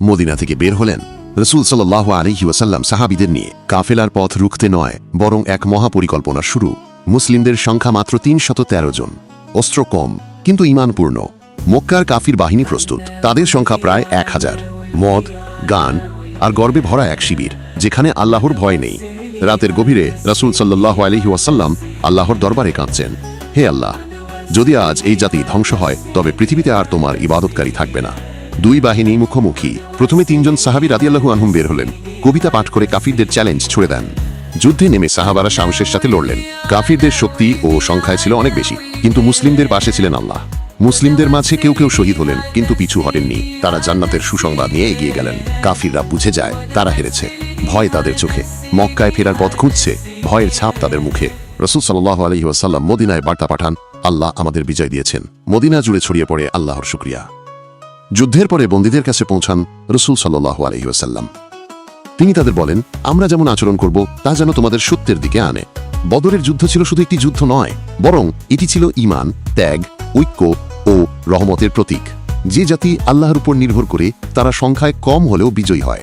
Medina থেকে বের হলেন। রসুল সাল্লাল্লাহু আলাইহি ওয়াসাল্লাম সাহাবীদের নিয়ে কাফেলার পথ রুখতে নয়, বরং এক মহাপরিকল্পনা শুরু। মুসলিমদের সংখ্যা মাত্র ৩১৩ জন, অস্ত্র কম কিন্তু ঈমানপূর্ণ। মক্কার কাফির বাহিনী প্রস্তুত, তাদের সংখ্যা প্রায় ১,০০০। মদ, গান আর গর্বে ভরা এক শিবির, যেখানে আল্লাহর ভয় নেই। রাতের গভীরে রাসূল সাল্লাল্লাহু আলাইহি ওয়াসাল্লাম আল্লাহর দরবারে কাঁদছেন, হে আল্লাহ, যদি আজ এই জাতি ধ্বংস হয় তবে পৃথিবীতে আর তোমার ইবাদতকারী থাকবে না। দুই বাহিনী মুখোমুখি। প্রথমে ৩ জন সাহাবী রাদিয়াল্লাহু আনহুম বের হলেন, কবিতা পাঠ করে কাফিরদের চ্যালেঞ্জ ছুড়ে দেন। যুদ্ধে নেমে সাহাবারা সাহসের সাথে লড়লেন। কাফিরদের শক্তি ও সংখ্যায় ছিল অনেক বেশি, কিন্তু মুসলিমদের পাশে ছিলেন আল্লাহ। মুসলিমদের মাঝে কেউ কেউ শহীদ হলেন, কিন্তু পিছু হটেননি। তারা জান্নাতের সুসংবাদ নিয়ে এগিয়ে গেলেন। কাফিররা বুঝে যায় তারা হেরেছে। ভয় তাদের চোখে, মক্কায় ফেরার পথ খুঁজছে, ভয়ের ছাপ তাদের মুখে। রাসূল সাল্লাল্লাহু আলাইহি ওয়াসাল্লাম মদিনায় বার্তা পাঠান, আল্লাহ আমাদের বিজয় দিয়েছেন। মদিনা জুড়ে ছড়িয়ে পড়ে আল্লাহর শুকরিয়া। যুদ্ধের পরে বন্দীদের কাছে পৌঁছান রাসূল সাল্লাল্লাহু আলাইহি ওয়াসাল্লাম। তিনি তাদের বলেন, আমরা যেমন আচরণ করব তা যেন তোমাদের সত্যের দিকে আনে। বদরের যুদ্ধ ছিল শুধু একটি যুদ্ধ নয়, বরং এটি ছিল ঈমান, ত্যাগ, ঐক্য ও রহমতের প্রতীক। যে জাতি আল্লাহর উপর নির্ভর করে তারা সংখ্যায় কম হলেও বিজয়ী হয়।